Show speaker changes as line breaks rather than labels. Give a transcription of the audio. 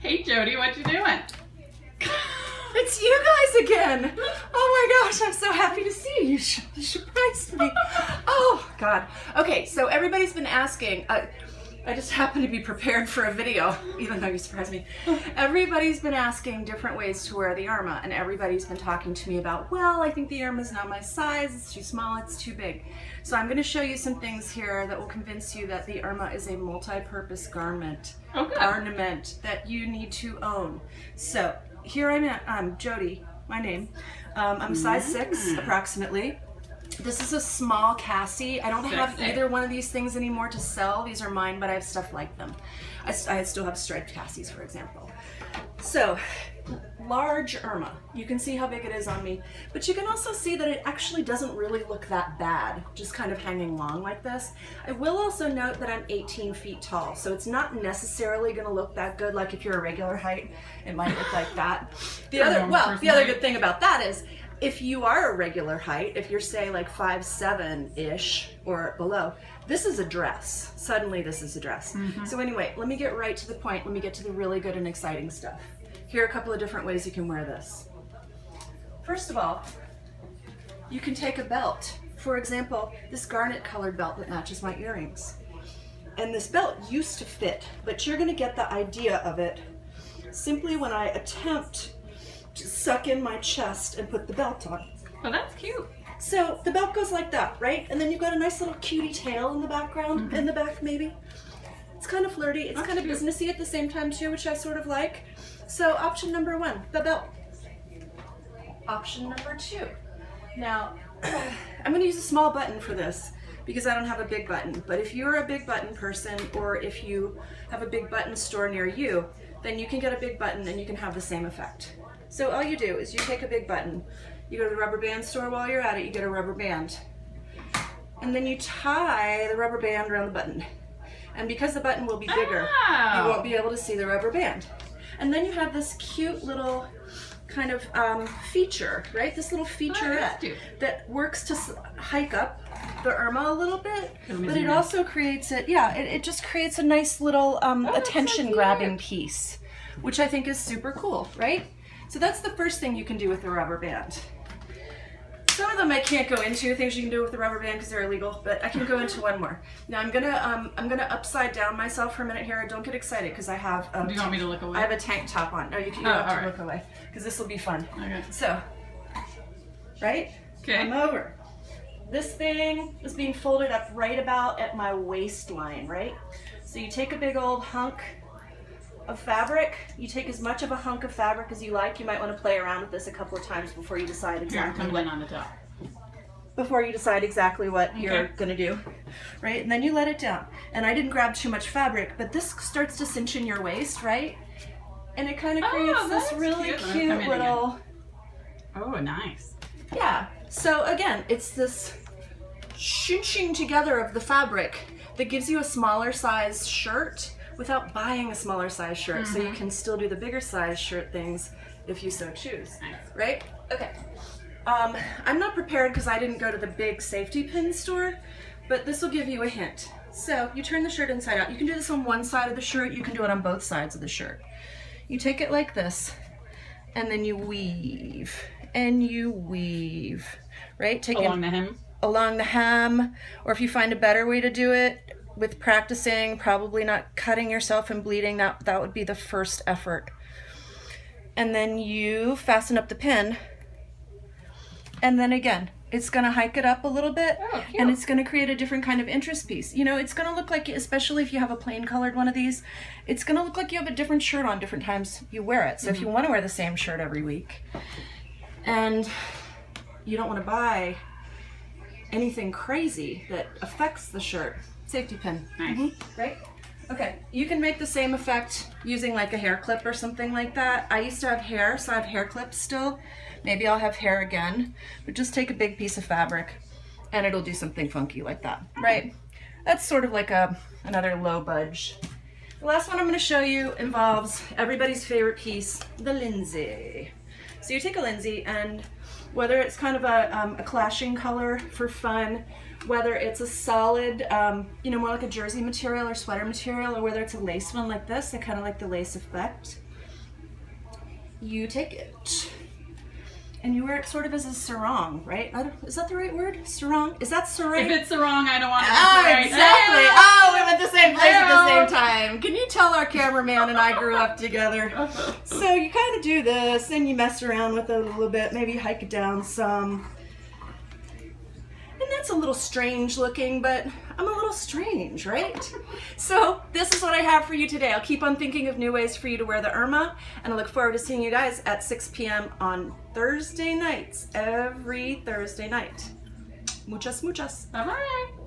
Hey Jody, what you doing?
It's you guys again. Oh my gosh, I'm so happy to see you. You surprised me. Oh God. Okay, so everybody's been asking. I just happen to be prepared for a video, even though you surprised me. Everybody's been asking different ways to wear the Irma, and everybody's been talking to me about, well, I think the Irma's not my size, it's too small, it's too big. So I'm going to show you some things here that will convince you that the Irma is a multi-purpose garment, ornament that you need to own. So here I'm Jody, my name. I'm size 6 approximately. This is a small Cassie. I don't have either one of these things anymore to sell. These are mine, but I have stuff like them. I still have striped Cassies, for example. So, large Irma. You can see how big it is on me, but you can also see that it actually doesn't really look that bad, just kind of hanging long like this. I will also note that I'm 18 feet tall, so it's not necessarily going to look that good. Like if you're a regular height, it might look like that. The other good thing about that is, if you are a regular height, if you're say like 5'7"-ish or below, this is a dress. Suddenly this is a dress. So anyway, let me get right to the point. Let me get to the really good and exciting stuff. Here are a couple of different ways you can wear this. First of all, you can take a belt. For example, this garnet colored belt that matches my earrings. And this belt used to fit, but you're gonna get the idea of it simply when I attempt to suck in my chest and put the belt on.
Oh, that's cute.
So the belt goes like that, right? And then you've got a nice little cutie tail in the background, in the back maybe. It's kind of flirty, it's kind of businessy at the same time too, which I sort of like. So option number 1, the belt. Option number 2. Now, I'm gonna use a small button for this because I don't have a big button. But if you're a big button person, or if you have a big button store near you, then you can get a big button and you can have the same effect. So all you do is you take a big button, you go to the rubber band store. While you're at it, you get a rubber band. And then you tie the rubber band around the button. And because the button will be bigger, you won't be able to see the rubber band. And then you have this cute little kind of feature, right? This little featurette that works to hike up the Irma a little bit, but it also creates it, it just creates a nice little attention-grabbing piece, which I think is super cool, right? So that's the first thing you can do with the rubber band. Some of them I can't go into, things you can do with the rubber band because they're illegal, but I can go into one more. Now I'm gonna upside down myself for a minute here. Don't get excited because I have.
Do you want me to look away?
I have a tank top on. No, you don't have to look away because this will be fun.
Okay.
So, right?
Okay.
I'm over. This thing is being folded up right about at my waistline, right? So you take a big old hunk of fabric. You take as much of a hunk of fabric as you like. You might want to play around with this a couple of times before you decide exactly
what on the top.
Before you decide exactly what you're gonna do, right? And then you let it down. And I didn't grab too much fabric, but this starts to cinch in your waist, right? And it kind of creates this really cute little.
Oh, nice.
Yeah. So again, it's this cinching together of the fabric that gives you a smaller size shirt without buying a smaller size shirt, so you can still do the bigger size shirt things if you so choose, right? Okay. I'm not prepared because I didn't go to the big safety pin store, but this will give you a hint. So you turn the shirt inside out. You can do this on one side of the shirt, you can do it on both sides of the shirt. You take it like this, and then you weave, and you weave, right?
Along the hem?
Along the hem, or if you find a better way to do it, with practicing, probably not cutting yourself and bleeding, that would be the first effort. And then you fasten up the pin, and then again, it's gonna hike it up a little bit, and it's gonna create a different kind of interest piece. You know, it's gonna look like, especially if you have a plain colored one of these, it's gonna look like you have a different shirt on different times you wear it. So if you wanna wear the same shirt every week, and you don't wanna buy anything crazy that affects the shirt, safety pin.
Nice.
Right? Okay, you can make the same effect using like a hair clip or something like that. I used to have hair, so I have hair clips still. Maybe I'll have hair again, but just take a big piece of fabric and it'll do something funky like that, right? That's sort of like another low budge. The last one I'm gonna show you involves everybody's favorite piece, the linsey. So you take a linsey, and whether it's kind of a clashing color for fun, whether it's a solid, more like a jersey material or sweater material, or whether it's a lace one like this, I kind of like the lace effect. you take it. And you wear it sort of as a sarong, right? Is that the right word? Sarong? Is that sarong?
If it's the wrong, I don't want to
Oh,
right.
exactly.
Yeah.
Oh, we went the same place at the
Yeah.
same time. Can you tell our cameraman and I grew up together? So you kind of do this, and you mess around with it a little bit, maybe hike it down some. And that's a little strange looking, but I'm a little strange, right? So this is what I have for you today. I'll keep on thinking of new ways for you to wear the Irma, and I look forward to seeing you guys at 6 p.m. on Thursday nights, every Thursday night. Muchas, muchas.
Bye-bye.